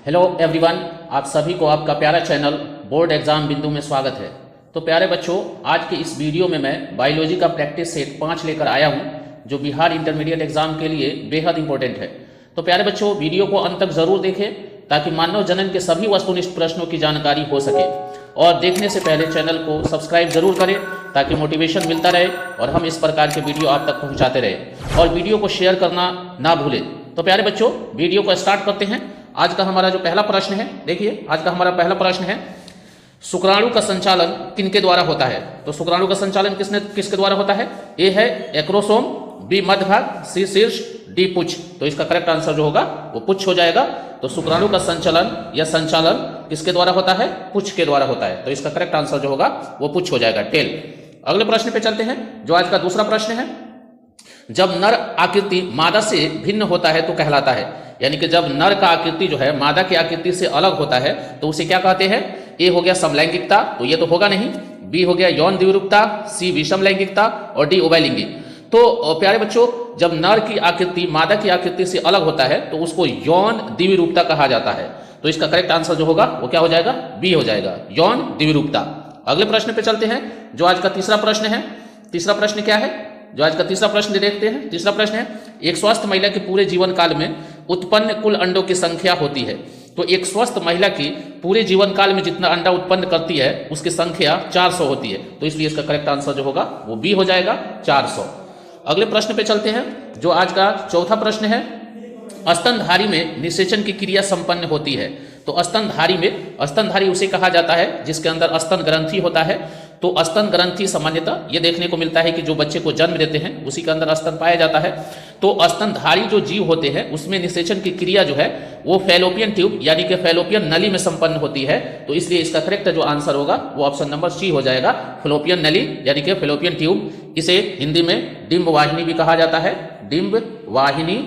Hello everyone, आप सभी को आपका प्यारा चैनल बोर्ड एग्जाम बिंदु में स्वागत है। तो प्यारे बच्चों, आज के इस वीडियो में मैं बायोलॉजी का प्रैक्टिस सेट 5 लेकर आया हूं, जो बिहार इंटरमीडिएट एग्जाम के लिए बेहद इंपॉर्टेंट है। तो प्यारे बच्चों, वीडियो को अंत तक जरूर देखें ताकि मानव जनन के सभी वस्तुनिष्ठ प्रश्नों की जानकारी हो सके। और देखने से पहले चैनल को सब्सक्राइब जरूर करें ताकि मोटिवेशन मिलता रहे और हम इस प्रकार के वीडियो आप तक पहुंचाते रहे। और वीडियो को शेयर करना ना भूलें। तो प्यारे बच्चों, वीडियो को स्टार्ट करते हैं। आज का हमारा जो पहला प्रश्न है, देखिए आज का हमारा पहला प्रश्न है, शुक्राणु का संचालन किनके द्वारा होता है? तो शुक्राणु का संचालन किसके द्वारा होता है? ए है एक्रोसोम, बी मध्य भाग, सी शीर्ष, डी पुच्छ। तो इसका करेक्ट आंसर जो होगा वो पुच्छ हो जाएगा। तो शुक्राणु का संचालन या संचालन किसके द्वारा होता है? पुच्छ के द्वारा होता है। तो इसका करेक्ट आंसर जो होगा वो पुच्छ हो जाएगा, टेल। अगले प्रश्न पे चलते हैं, जो आज का दूसरा प्रश्न है, जब नर आकृति मादा से भिन्न होता है तो कहलाता है। यानी कि जब नर का आकृति जो है मादा की आकृति से अलग होता है तो उसे क्या कहते हैं? ए हो गया समलैंगिकता, तो ये तो होगा नहीं। बी हो गया यौन द्विरूपता, सी विषम लैंगिकता और डी उभयलिंगी। तो प्यारे बच्चों, जब नर की आकृति मादा की आकृति से अलग होता है तो उसको यौन द्विरूपता कहा जाता है। तो इसका करेक्ट आंसर जो होगा वो क्या हो जाएगा? बी हो जाएगा, यौन द्विरूपता। अगले प्रश्न पे चलते हैं, जो आज का तीसरा प्रश्न है। तीसरा प्रश्न क्या है? जो आज का तीसरा प्रश्न देखते हैं। तीसरा प्रश्न है, एक स्वस्थ महिला के पूरे जीवन काल में उत्पन्न कुल अंडों की संख्या होती है। तो एक स्वस्थ महिला की पूरे जीवन काल में जितना अंडा उत्पन्न करती है उसकी संख्या 400 होती है। तो इसलिए इसका करेक्ट आंसर जो होगा वो बी हो जाएगा, 400। अगले प्रश्न पे चलते हैं, जो आज का चौथा प्रश्न है, स्तनधारी में निषेचन की क्रिया संपन्न होती है। तो स्तनधारी उसे कहा जाता है जिसके अंदर स्तन ग्रंथि होता है। तो स्तन ग्रंथि सामान्यतः ये देखने को मिलता है कि जो बच्चे को जन्म देते हैं उसी के अंदर स्तन पाया जाता है। तो स्तनधारी जो जीव होते हैं उसमें निषेचन की क्रिया जो है वो फैलोपियन ट्यूब यानी कि फैलोपियन नली में संपन्न होती है। तो इसलिए इसका करेक्ट जो आंसर होगा वो ऑप्शन नंबर सी हो जाएगा, फैलोपियन नली यानी कि फैलोपियन ट्यूब। इसे हिंदी में डिंब वाहिनी भी कहा जाता है, डिंब वाहिनी।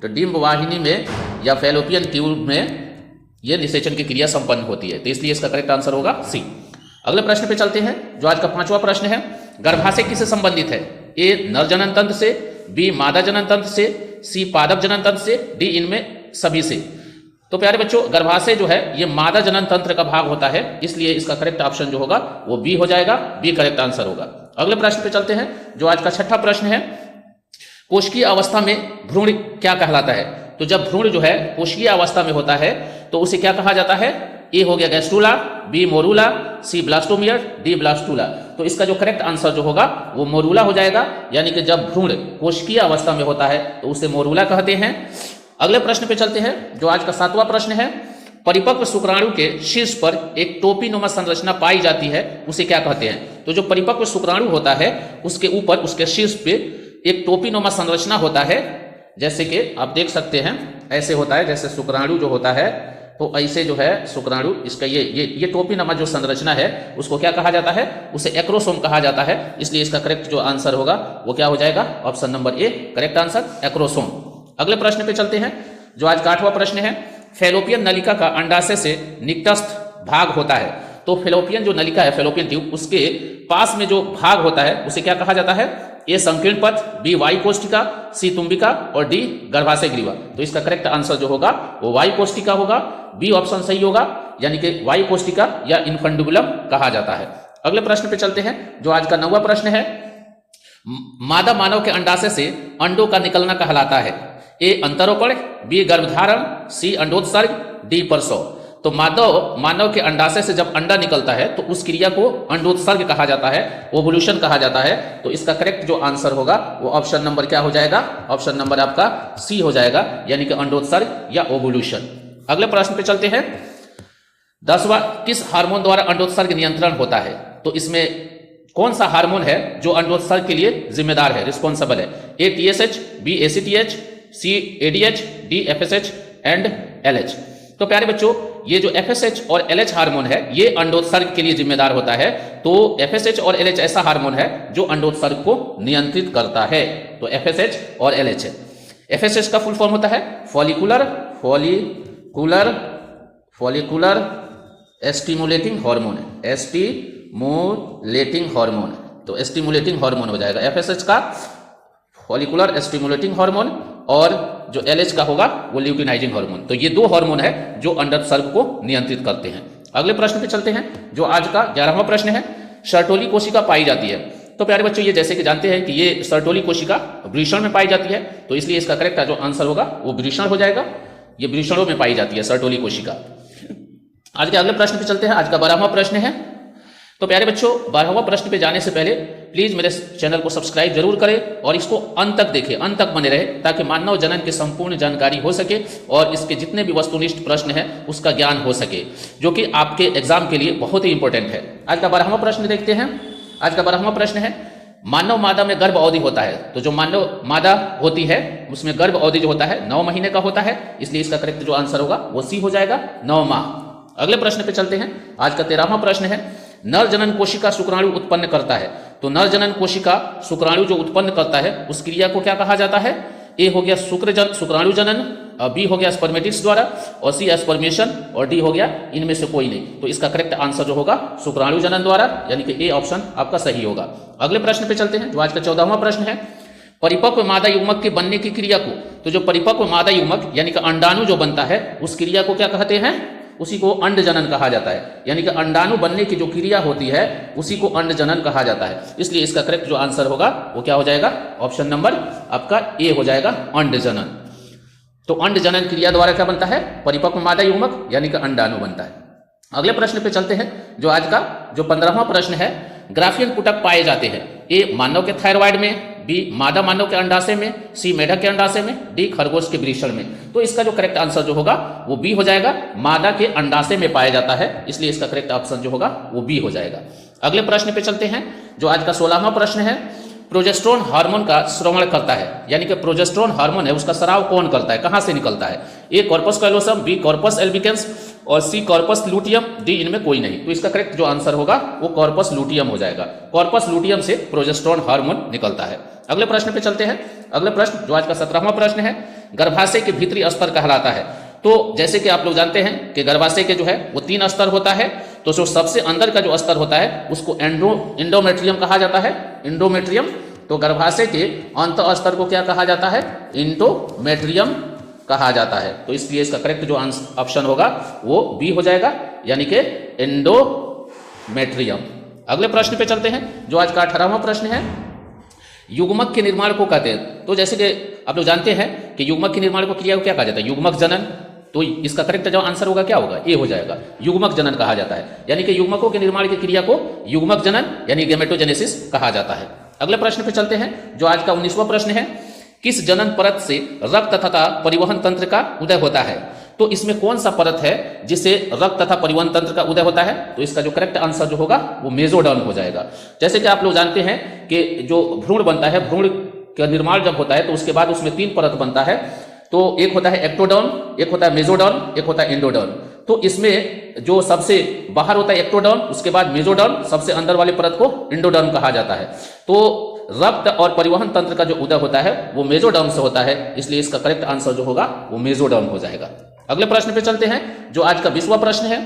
तो डिंब वाहिनी में या फैलोपियन ट्यूब में यह निषेचन की क्रिया संपन्न होती है। तो इसलिए इसका करेक्ट आंसर होगा सी। अगले प्रश्न पे चलते हैं, जो आज का पांचवा प्रश्न है, गर्भाशय किससे संबंधित है? ए नर जनन तंत्र से, बी मादा जनन तंत्र से, सी पादप जनन तंत्र से, डी इनमें सभी से। तो प्यारे बच्चों, गर्भाशय जो है ये मादा जनन तंत्र का भाग होता है, इसलिए इसका करेक्ट ऑप्शन जो होगा वो बी हो जाएगा, बी करेक्ट आंसर होगा। अगले प्रश्न पे चलते हैं, जो आज का छठा प्रश्न है, कोशिकीय अवस्था में भ्रूण क्या कहलाता है? तो जब भ्रूण जो है कोशिकीय अवस्था में होता है तो उसे क्या कहा जाता है? ए हो गया गैस्ट्रूला, बी मोरूला, सी ब्लास्टोमियर, डी ब्लास्टूला। तो इसका जो करेक्ट आंसर जो होगा वो मोरूला हो जाएगा। यानी कि जब भ्रूण कोशिकीय अवस्था में होता है तो उसे मोरूला कहते हैं। अगले प्रश्न पे चलते हैं, जो आज का सातवां प्रश्न है, परिपक्व शुक्राणु के शीर्ष पर एक टोपीनुमा संरचना पाई जाती है, उसे क्या कहते हैं? तो जो परिपक्व शुक्राणु होता है उसके ऊपर उसके शीर्ष पे एक टोपीनुमा संरचना होता है। जैसे कि आप देख सकते हैं, ऐसे होता है, जैसे शुक्राणु जो होता है तो ऐसे जो है शुक्राणु, इसका ये टोपीनुमा जो संरचना है उसको क्या कहा जाता है? उसे एक्रोसोम कहा जाता है। इसलिए इसका करेक्ट जो आंसर होगा वो क्या हो जाएगा? Option number A correct answer, acrosome. अगले प्रश्न पे चलते हैं, जो आज का आठवां प्रश्न है, फैलोपियन नलिका का अंडाशय से निकटस्थ भाग होता है। तो फैलोपियन जो नलिका है, फैलोपियन ट्यूब, उसके पास में जो भाग होता है उसे क्या कहा जाता है? ए संकीर्ण पथ, बी वायु कोष्टिका, सी तुम्बिका और डी गर्भाशय ग्रीवा। तो इसका करेक्ट आंसर जो होगा वो वायु कोष्टिका होगा, बी ऑप्शन सही होगा, यानी कि वायु कोष्टिका या इनफंडुबुलम कहा जाता है। अगले प्रश्न पे चलते हैं, जो आज का 9वां प्रश्न है, मादा मानव के अंडाशय से अंडों का निकलना कहलाता है। ए अंतरोपण, बी गर्भधारण, सी अंडोत्सर्ग, डी प्रसव। तो मानव के अंडाशय से जब अंडा निकलता है तो उस क्रिया को अंडोत्सर्ग कहा जाता है, ओवुलेशन कहा जाता है। तो इसका करेक्ट जो आंसर होगा वो ऑप्शन नंबर क्या हो जाएगा? ऑप्शन नंबर आपका सी हो जाएगा, यानी कि अंडोत्सर्ग या ओवुलेशन। अगले प्रश्न पे चलते हैं, 10वां, किस हार्मोन द्वारा अंडोत्सर्ग नियंत्रण होता है? तो इसमें कौन सा हार्मोन है जो अंडोत्सर्ग के लिए जिम्मेदार है, रिस्पॉन्सिबल है? A TSH, B ACTH, C ADH, D FSH and LH। तो प्यारे बच्चों, ये जो FSH और LH हार्मोन है ये अंडोत्सर्ग के लिए जिम्मेदार होता है। तो FSH और LH ऐसा हार्मोन है जो अंडोत्सर्ग को नियंत्रित करता है। तो FSH और LH है। FSH का फुल फॉर्म होता है follicular stimulating hormone, stimulating hormone. तो स्टिमुलेटिंग हार्मोन हो जाएगा FSH का, फॉलिकुलर स्टिमुलेटिंग हार्मोन। और जो LH का होगा वो ल्यूटिनाइजिंग हार्मोन। तो ये दो हार्मोन है जो अंडोत्सर्ग को नियंत्रित करते हैं। अगले प्रश्न पे चलते हैं, जो आज का 11वां प्रश्न है, सर्टोली कोशिका पाई जाती है। तो प्यारे बच्चों, ये जैसे कि जानते हैं कि ये सर्टोली कोशिका वृषण में पाई जाती है, तो इसलिए इसका करेक्ट जो आंसर होगा वो वृषण हो जाएगा। ये वृषणों में पाई जाती है सर्टोली कोशिका। आज के अगले प्रश्न पे चलते हैं। आज का 12वां प्रश्न है। तो प्यारे बच्चों, 12वां प्रश्न पे जाने से पहले प्लीज मेरे चैनल को सब्सक्राइब जरूर करें और इसको अंत तक देखें, अंत तक बने रहे, ताकि मानव जनन की संपूर्ण जानकारी हो सके और इसके जितने भी वस्तुनिष्ठ प्रश्न है उसका ज्ञान हो सके, जो कि आपके एग्जाम के लिए बहुत ही इंपॉर्टेंट है। आज का 12वां प्रश्न देखते हैं। आज का 12वां प्रश्न है, मानव मादा में गर्भ अवधि होता है। तो जो मानव मादा होती है उसमें गर्भ अवधि जो होता है 9 महीने का होता है, इसलिए इसका करेक्ट जो आंसर होगा वो सी हो जाएगा, 9 माह। अगले प्रश्न पे चलते हैं। आज का 13वां प्रश्न है, नर जनन कोशिका शुक्राणु उत्पन्न करता है। तो नर जनन कोशिका शुक्राणु जो उत्पन्न करता है उस क्रिया को क्या कहा जाता है? ए हो गया शुक्राणु जनन, बी हो गया स्पर्मेटिक्स द्वारा, और सी स्पर्मेशन, और डी हो गया इनमें से कोई नहीं। तो इसका करेक्ट आंसर जो होगा शुक्राणु जनन द्वारा, यानी कि ए ऑप्शन आपका सही होगा। अगले प्रश्न पे चलते हैं, जो आज का 14वां प्रश्न है, परिपक्व मादा युग्मक के बनने की क्रिया को, तो जो परिपक्व मादा युग्मक यानी कि अंडाणु जो बनता है उस क्रिया को क्या कहते हैं? उसी को अंड जनन कहा जाता है। यानी कि अंडाणु बनने की जो क्रिया होती है उसी को अंड जनन कहा जाता है। इसलिए इसका करेक्ट जो आंसर होगा वो क्या हो जाएगा? ऑप्शन नंबर आपका ए हो जाएगा, अंड जनन। तो अंड जनन क्रिया द्वारा क्या बनता है? परिपक्व मादा युग्मक यानी कि अंडाणु बनता है। अगले प्रश्न पे चलते हैं, जो आज का जो 15वां प्रश्न है, ग्राफियन पुटक पाए जाते हैं। ए मानव के थायराइड में, बी मादा मानव के अंडाशय में, सी मेढक के अंडाशय में, डी खरगोश के वृषण में। तो इसका जो करेक्ट आंसर जो होगा वो बी हो जाएगा, मादा के अंडाशय में पाया जाता है, इसलिए इसका करेक्ट ऑप्शन जो होगा वो बी हो जाएगा। अगले प्रश्न पे चलते हैं, जो आज का 16वां प्रश्न है, प्रोजेस्टेरोन हार्मोन का श्रवण करता है। यानी कि प्रोजेस्टेरोन हार्मोन है उसका स्राव कौन करता है, कहां से निकलता है? A corpus callosum, B corpus albicans, और सी कॉर्पस लूटियम, डी इनमें कोई नहीं। तो इसका करेक्ट जो आंसर होगा वो कॉर्पस लूटियम हो जाएगा। कॉर्पस लूटियम से प्रोजेस्टेरोन हार्मोन निकलता है। अगले प्रश्न पे चलते हैं। अगले प्रश्न जो आज का 17वां प्रश्न है, गर्भाशय के भीतरी स्तर कहलाता है। तो जैसे कि आप लोग जानते हैं कि गर्भाशय के जो है वो 3 स्तर होता है। तो जो सबसे अंदर का जो स्तर होता है उसको एंडोमेट्रियम कहा जाता है, एंडोमेट्रियम। तो गर्भाशय के अंत स्तर को क्या कहा जाता है? इंडोमेट्रियम कहा जाता है। तो इसलिए इसका करेक्ट जो ऑप्शन होगा वो बी हो जाएगा, यानी कि एंडोमेट्रियम। अगले प्रश्न पे चलते हैं, जो आज का 18वां प्रश्न है, युग्मक के निर्माण को कहते हैं। तो जैसे कि आप लोग जानते हैं कि युग्मक के निर्माण को क्रिया को क्या कहा जाता है? युग्मक जनन। तो इसका करेक्ट जो आंसर होगा क्या होगा? ए हो जाएगा, युग्मक जनन कहा जाता है। यानी कि युग्मकों के निर्माण की क्रिया को युग्मक जनन यानी गैमेटोजेनेसिस कहा जाता है। अगले प्रश्न पे चलते हैं, जो आज का 19वां प्रश्न है, किस जनन परत से रक्त तथा परिवहन तंत्र का उदय होता है? तो इसमें कौन सा परत है जिससे रक्त तथा परिवहन तंत्र का उदय होता है? तो इसका जो करेक्ट आंसर जो होगा वो मेसोडर्म हो जाएगा। जैसे कि आप लोग जानते हैं कि जो भ्रूण बनता है, भ्रूण का निर्माण जब होता है तो उसके बाद उसमें 3 परत बनता है। तो एक होता है एक्टोडर्म, एक होता है मेसोडर्म, एक होता है एंडोडर्म। तो इसमें जो सबसे बाहर होता है एक्टोडर्म, उसके बाद मेसोडर्म, सबसे अंदर वाले परत को एंडोडर्म कहा जाता है। तो रक्त और परिवहन तंत्र का जो उदय होता है वो मेसोडर्म से होता है, इसलिए इसका करेक्ट आंसर जो होगा वो मेसोडर्म हो जाएगा। अगले प्रश्न पे चलते हैं, जो आज का 20वां प्रश्न है,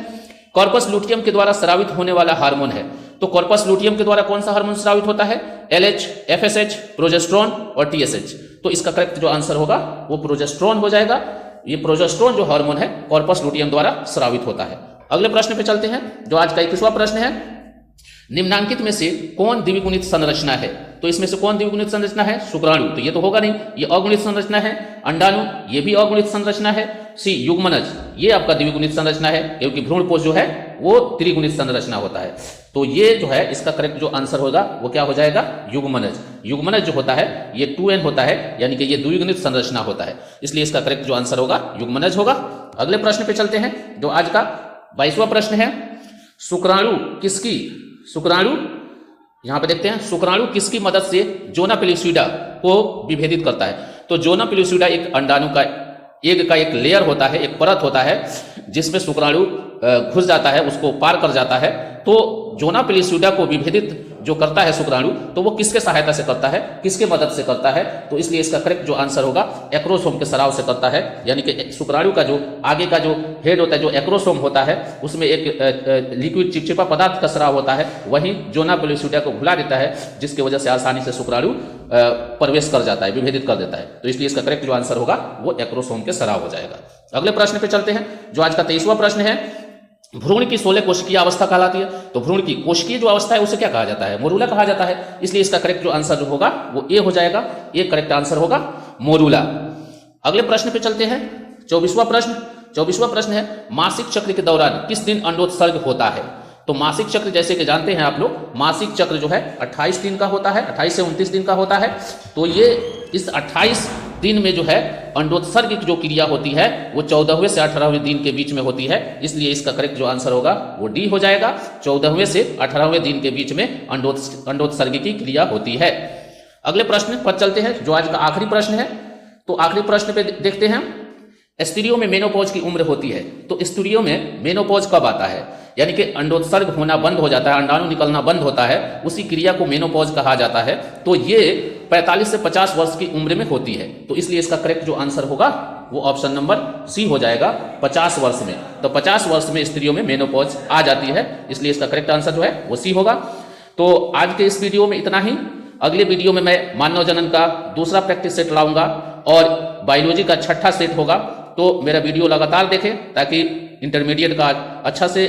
कॉर्पस लूटियम के द्वारा स्रावित होने वाला हार्मोन है। तो कॉर्पस लूटियम के द्वारा कौन सा हार्मोन स्रावित होता है? LH, FSH, प्रोजेस्टेरोन और TSH। तो इसका करेक्ट जो आंसर होगा वो प्रोजेस्टेरोन हो जाएगा। ये प्रोजेस्टेरोन जो हार्मोन है कॉर्पस लूटियम द्वारा स्रावित होता है। अगले प्रश्न पे चलते हैं, जो आज का 21वां प्रश्न है, निम्नांकित में से कौन द्विगुणित संरचना है? तो इसमें से कौन द्विगुणित संरचना है? शुक्राणु, तो ये तो होगा नहीं, ये अगुणित संरचना है। अंडाणु, ये भी अगुणित संरचना है। सी युग्मनज, ये आपका द्विगुणित संरचना है, क्योंकि भ्रूणपोष जो है वो त्रिगुणित संरचना होता है। तो ये जो है इसका करेक्ट जो आंसर होगा वो क्या हो जाएगा? युग्मनज। युग्मनज जो होता है ये 2n होता है, यानी कि ये द्विगुणित संरचना होता है, इसलिए इसका करेक्ट जो आंसर होगा युग्मनज होगा। अगले प्रश्न पे चलते हैं, जो आज का 22वां प्रश्न है, शुक्राणु यहां पे देखते हैं, शुक्राणु किसकी मदद से जोना पेलिस्यूडा को विभेदित करता है? तो जोना पेलिस्यूडा एक अंडाणु का एग का एक लेयर होता है, एक परत होता है जिसमें शुक्राणु घुस जाता है, उसको पार कर जाता है। तो जोना पेलिस्यूडा को विभेदित जो करता है शुक्राणु, तो वो किसके सहायता से करता है, किसके मदद से करता है? तो इसलिए इसका करेक्ट जो आंसर होगा एक्रोसोम के स्राव से करता है। यानी कि शुक्राणु का जो आगे का जो हेड होता है, जो एक्रोसोम होता है, उसमें एक लिक्विड चिपचिपा पदार्थ का स्राव होता है, वही जोना पेलोसिडा को घुला देता है, जिसकी वजह से आसानी से शुक्राणु प्रवेश कर जाता है, विभेदित कर देता है। तो इसलिए इसका करेक्ट जो आंसर होगा वो एक्रोसोम के स्राव हो जाएगा। अगले प्रश्न पे चलते हैं, जो आज का 23वां प्रश्न है। भ्रूण की 16 कोशिकीय अवस्था कहलाती है। तो भ्रूण की कोशिकीय जो अवस्था है उसे क्या कहा जाता है? मोरूला कहा जाता है। इसलिए इसका करेक्ट जो आंसर जो होगा वो ए हो जाएगा। ए करेक्ट आंसर होगा, मोरूला। अगले प्रश्न पे चलते हैं, 24वां प्रश्न। 24वां प्रश्न है, मासिक चक्र के दौरान किस दिन अंडोत्सर्ग होता है? तो मासिक चक्र जैसे कि जानते हैं आप लोग, मासिक चक्र जो है 28 दिन का होता है, 28 से 29 दिन का होता है। तो ये इस 28 दिन में जो है अंडोत्सर्ग की जो क्रिया होती है वो 14वें से 18वें दिन के बीच में होती है। इसलिए इसका करेक्ट जो आंसर होगा वो डी हो जाएगा। 14वें से 18वें दिन के बीच में अंडोत्सर्ग की क्रिया होती है। अगले प्रश्न पर चलते हैं, जो आज का आखिरी प्रश्न है। तो आखिरी प्रश्न पे देखते हैं, स्त्रियों में मेनोपॉज की उम्र होती है। तो स्त्रियों में मेनोपॉज कब आता है? यानी कि अंडोत्सर्ग होना बंद हो जाता है, अंडाणु निकलना बंद होता है, उसी क्रिया को मेनोपॉज कहा जाता है। तो ये 45 से 50 वर्ष की उम्र में होती है। तो इसलिए इसका करेक्ट जो आंसर होगा वो ऑप्शन नंबर सी हो जाएगा, 50 वर्ष में। तो 50 वर्ष में स्त्रियों में मेनोपॉज आ जाती है। इसलिए इसका करेक्ट आंसर जो है वो सी होगा। तो आज के इस वीडियो में इतना ही। अगले वीडियो में मैं मानव जनन का दूसरा प्रैक्टिस सेट लाऊंगा और बायोलॉजी का छठा सेट होगा। तो मेरा वीडियो लगातार देखें ताकि इंटरमीडिएट का अच्छा से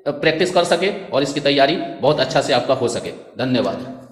प्रैक्टिस कर सके और इसकी तैयारी बहुत अच्छा से आपका हो सके। धन्यवाद।